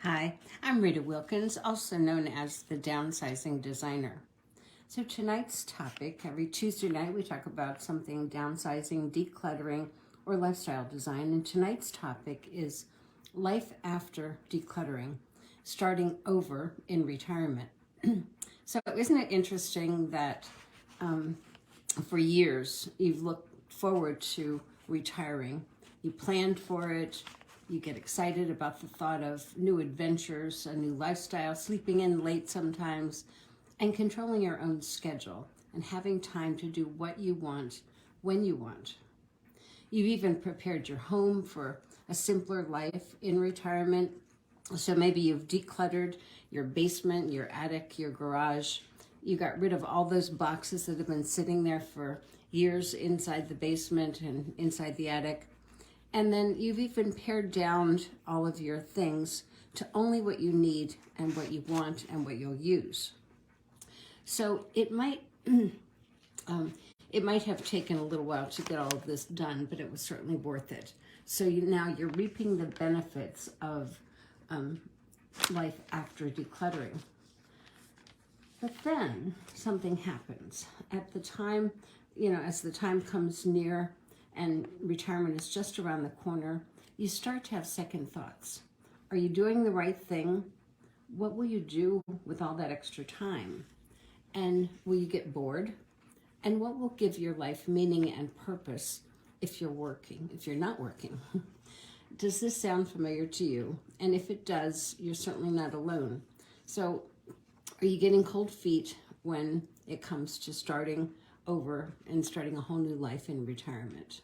Hi, I'm Rita Wilkins, also known as the Downsizing Designer. So tonight's topic, every Tuesday night we talk about something downsizing, decluttering, or lifestyle design. And tonight's topic is life after decluttering, starting over in retirement. So isn't it interesting that for years you've looked forward to retiring, you planned for it, you get excited about the thought of new adventures, a new lifestyle, sleeping in late sometimes, and controlling your own schedule and having time to do what you want when you want. You've even prepared your home for a simpler life in retirement. So maybe you've decluttered your basement, your attic, your garage. You got rid of all those boxes that have been sitting there for years inside the basement and inside the attic. And then you've even pared down all of your things to only what you need and what you want and what you'll use. So it might have taken a little while to get all of this done, but it was certainly worth it. So now you're reaping the benefits of life after decluttering. But then something happens. At the time, as the time comes near, and retirement is just around the corner, you start to have second thoughts. Are you doing the right thing? What will you do with all that extra time? And will you get bored? And what will give your life meaning and purpose if you're not working? Does this sound familiar to you? And if it does, you're certainly not alone. So are you getting cold feet when it comes to starting over and starting a whole new life in retirement?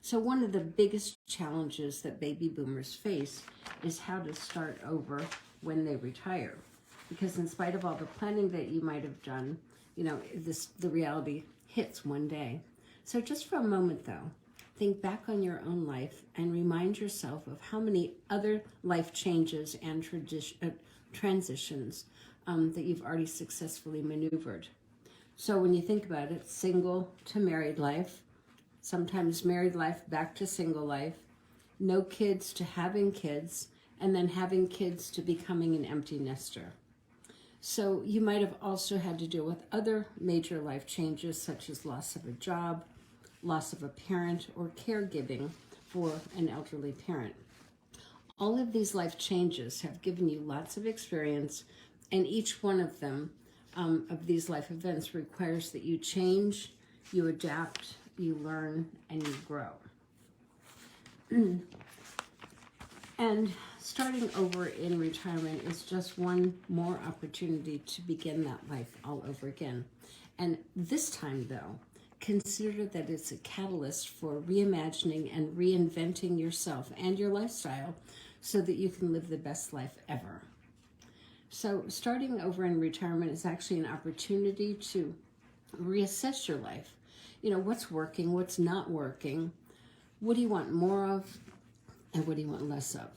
So one of the biggest challenges that baby boomers face is how to start over when they retire. Because in spite of all the planning that you might have done, the reality hits one day. So just for a moment though, think back on your own life and remind yourself of how many other life changes and transitions that you've already successfully maneuvered. So when you think about it, single to married life, sometimes married life back to single life, no kids to having kids, and then having kids to becoming an empty nester. So you might have also had to deal with other major life changes such as loss of a job, loss of a parent, or caregiving for an elderly parent. All of these life changes have given you lots of experience, and each one of them of these life events requires that you change, you adapt, you learn, and you grow. And starting over in retirement is just one more opportunity to begin that life all over again. And this time, though, consider that it's a catalyst for reimagining and reinventing yourself and your lifestyle so that you can live the best life ever. So starting over in retirement is actually an opportunity to reassess your life. What's working, what's not working, what do you want more of, and what do you want less of?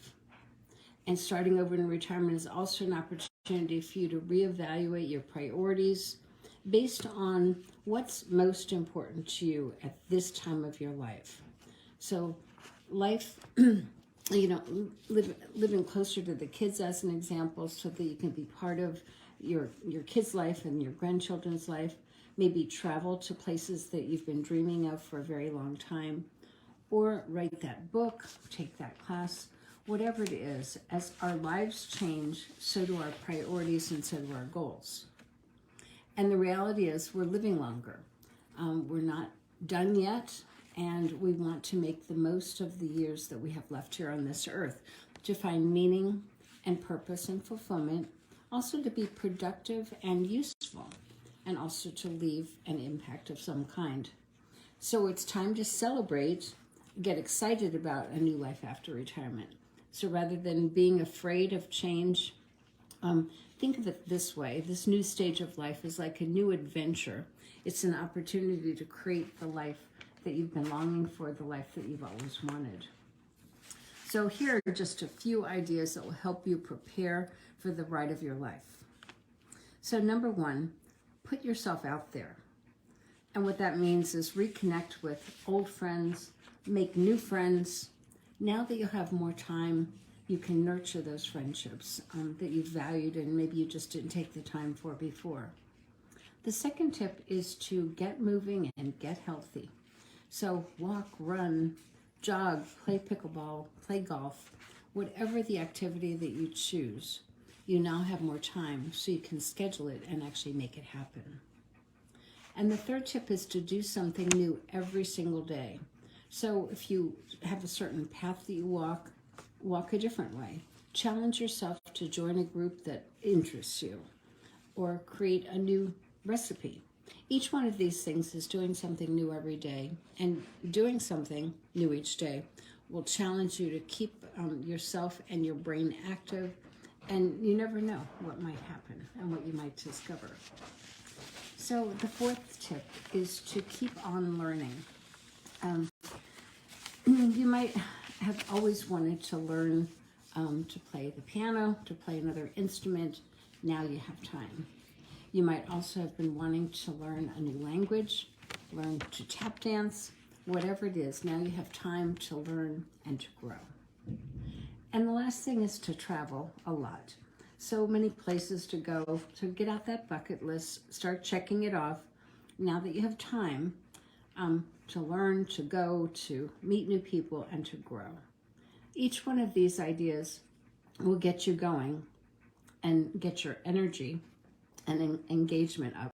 And starting over in retirement is also an opportunity for you to reevaluate your priorities based on what's most important to you at this time of your life. So life, living closer to the kids as an example so that you can be part of your kids' life and your grandchildren's life. Maybe travel to places that you've been dreaming of for a very long time, or write that book, take that class, whatever it is. As our lives change, so do our priorities and so do our goals. And the reality is we're living longer. We're not done yet, and we want to make the most of the years that we have left here on this earth to find meaning and purpose and fulfillment, also to be productive and useful, and also to leave an impact of some kind. So it's time to celebrate, get excited about a new life after retirement. So rather than being afraid of change, think of it this way. This new stage of life is like a new adventure. It's an opportunity to create the life that you've been longing for, the life that you've always wanted. So here are just a few ideas that will help you prepare for the ride of your life. So number one, put yourself out there. And what that means is reconnect with old friends, make new friends. Now that you have more time, you can nurture those friendships that you valued and maybe you just didn't take the time for before. The second tip is to get moving and get healthy. So walk, run, jog, play pickleball, play golf, whatever the activity that you choose. You now have more time so you can schedule it and actually make it happen. And the third tip is to do something new every single day. So if you have a certain path that you walk a different way. Challenge yourself to join a group that interests you or create a new recipe. Each one of these things is doing something new every day, and doing something new each day will challenge you to keep yourself and your brain active, and you never know what might happen and what you might discover. So the fourth tip is to keep on learning. You might have always wanted to learn to play the piano, to play another instrument. Now you have time. You might also have been wanting to learn a new language, learn to tap dance, whatever it is. Now you have time to learn and to grow. And the last thing is to travel a lot. So many places to go. So get out that bucket list, start checking it off. Now that you have time, to learn, to go, to meet new people, and to grow. Each one of these ideas will get you going and get your energy and engagement up.